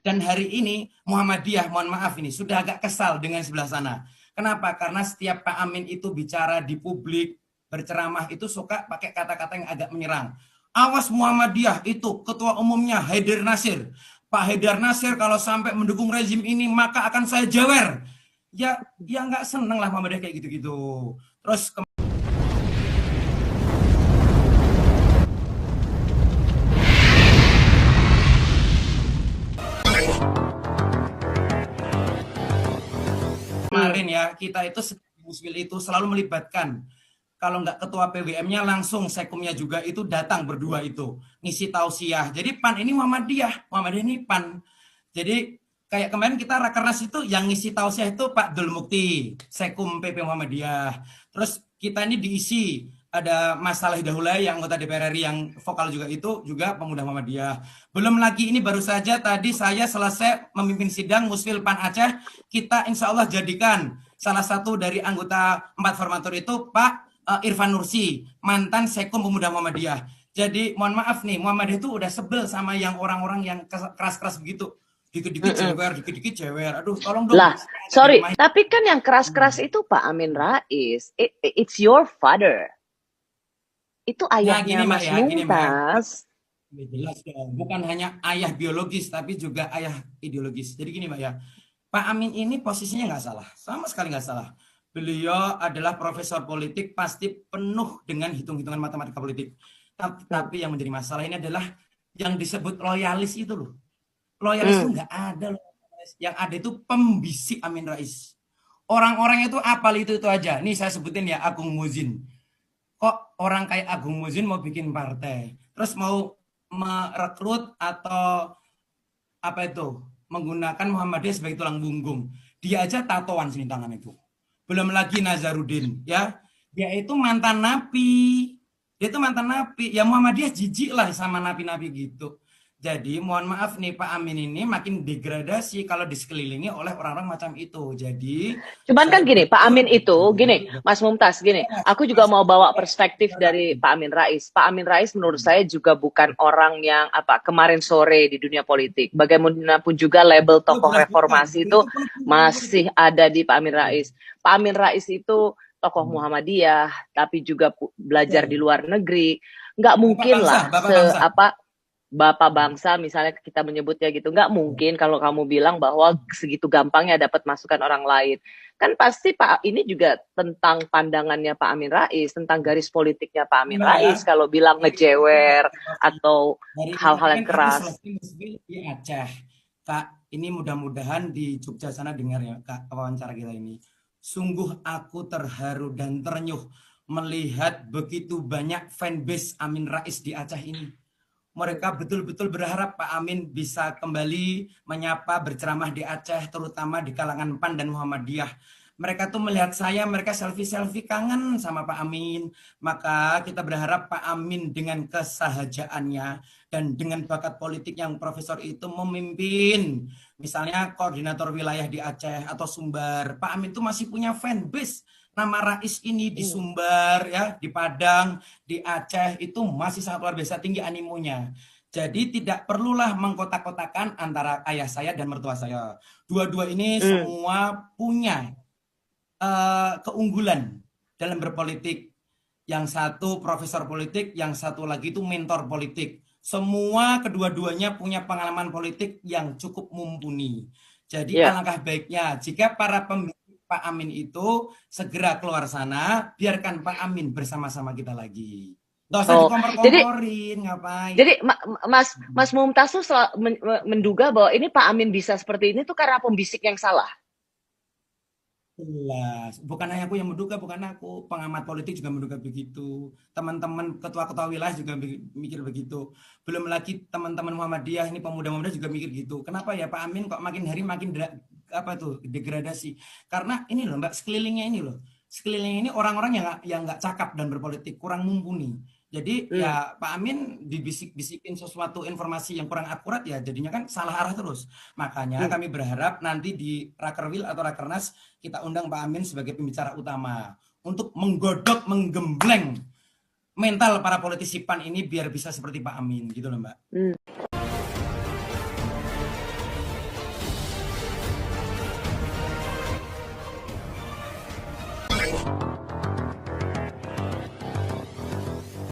Dan hari ini Muhammadiyah, mohon maaf ini, sudah agak kesal dengan sebelah sana. Kenapa? Karena setiap Pak Amin itu bicara di publik, berceramah itu suka pakai kata-kata yang agak menyerang. Awas Muhammadiyah itu ketua umumnya Haidar Nasir. Pak Haidar Nasir kalau sampai mendukung rezim ini maka akan saya jewer. Ya nggak seneng lah Muhammadiyah kayak gitu-gitu. Terus kemarin ya kita itu Muswil itu selalu melibatkan kalau nggak ketua PWM-nya langsung sekumnya juga itu datang berdua itu ngisi tausiah. Jadi PAN ini Muhammadiyah ini PAN. Jadi kayak kemarin kita rakernas itu yang ngisi tausiah itu Pak Dul Mukti, sekum PP Muhammadiyah. Terus kita ini diisi ada masalah Dahula yang anggota DPR RI yang vokal juga itu juga pemuda Muhammadiyah. Belum lagi ini baru saja tadi saya selesai memimpin sidang Musfil PAN Aceh. Kita insya Allah jadikan salah satu dari anggota 4 formatur itu Pak Irfan Nursi, mantan sekum pemuda Muhammadiyah. Jadi mohon maaf nih, Muhammadiyah itu udah sebel sama yang orang-orang yang keras-keras begitu. Dikit-dikit cewer, dikit-dikit cewer. Aduh, tolong dong. Lah, sorry, tapi kan yang keras-keras itu Pak Amin Rais. It's your father. Itu ayahnya Mas Mumtaz. Jelas dong, bukan hanya ayah biologis, tapi juga ayah ideologis. Jadi gini Mbak ya, Pak Amin ini posisinya nggak salah, sama sekali nggak salah. Beliau adalah profesor politik, pasti penuh dengan hitung-hitungan matematika politik. Tapi yang menjadi masalah ini adalah yang disebut loyalis itu loh. Loyalis itu nggak ada loh. Yang ada itu pembisik Amin Rais. Orang-orang itu apal itu aja. Nih saya sebutin ya, Agung Muzin. Kok orang kayak Agung Muzin mau bikin partai, terus mau merekrut atau apa itu menggunakan Muhammadiyah sebagai tulang punggung. Dia aja tatoan sini tangan itu. Belum lagi Nazarudin ya, dia itu mantan napi. Dia itu mantan napi. Ya Muhammadiyah jijik lah sama napi-napi gitu. Jadi mohon maaf nih Pak Amin ini makin degradasi kalau disekelilingi oleh orang-orang macam itu. Jadi cuman kan gini, Pak Amin itu gini, Mas Mumtaz gini, aku juga mau bawa perspektif dari Pak Amin Rais. Pak Amin Rais menurut saya juga bukan orang yang kemarin sore di dunia politik. Bagaimanapun juga label tokoh reformasi itu masih ada di Pak Amin Rais. Pak Amin Rais itu tokoh Muhammadiyah, tapi juga belajar di luar negeri. Nggak mungkin lah Bapak bangsa misalnya kita menyebutnya gitu, nggak mungkin kalau kamu bilang bahwa segitu gampangnya dapat masukan orang lain. Kan pasti Pak ini juga tentang pandangannya Pak Amin Rais, tentang garis politiknya Pak Amin Rais kalau bilang ngejewer atau hal-hal yang keras. Di Aceh, Kak, ini mudah-mudahan di Jogja sana dengar ya Kak wawancara kita ini. Sungguh aku terharu dan ternyuh melihat begitu banyak fanbase Amin Rais di Aceh ini. Mereka betul-betul berharap Pak Amin bisa kembali menyapa berceramah di Aceh, terutama di kalangan PAN dan Muhammadiyah. Mereka tuh melihat saya, mereka selfie-selfie kangen sama Pak Amin. Maka kita berharap Pak Amin dengan kesahajaannya dan dengan bakat politik yang profesor itu memimpin. Misalnya koordinator wilayah di Aceh atau Sumbar. Pak Amin tuh masih punya fanbase. Nama Rais ini di Sumbar ya, di Padang, di Aceh itu masih sangat luar biasa tinggi animonya. Jadi tidak perlulah mengkotak-kotakan antara ayah saya dan mertua saya. Dua-dua ini semua punya keunggulan dalam berpolitik. Yang satu profesor politik, yang satu lagi itu mentor politik. Semua kedua-duanya punya pengalaman politik yang cukup mumpuni. Jadi alangkah baiknya jika para pembicara Pak Amin itu segera keluar sana, biarkan Pak Amin bersama-sama kita lagi. Nggak usah dikompor-komporin, ngapain. Jadi Mas Mumtaz tuh menduga bahwa ini Pak Amin bisa seperti ini tuh karena pembisik yang salah. Jelas, bukan hanya aku yang menduga, bukan aku, pengamat politik juga menduga begitu. Teman-teman ketua-ketua wilayah juga mikir begitu. Belum lagi teman-teman Muhammadiyah ini pemuda-pemuda juga mikir gitu. Kenapa ya Pak Amin kok makin hari makin degradasi? Karena ini loh Mbak, sekelilingnya ini orang-orang yang nggak cakap dan berpolitik, kurang mumpuni. Jadi ya Pak Amin dibisik-bisikin sesuatu informasi yang kurang akurat ya jadinya kan salah arah terus. Makanya kami berharap nanti di Rakerwil atau Rakernas kita undang Pak Amin sebagai pembicara utama untuk menggodok, menggembleng mental para politisi PAN ini biar bisa seperti Pak Amin gitu loh Mbak.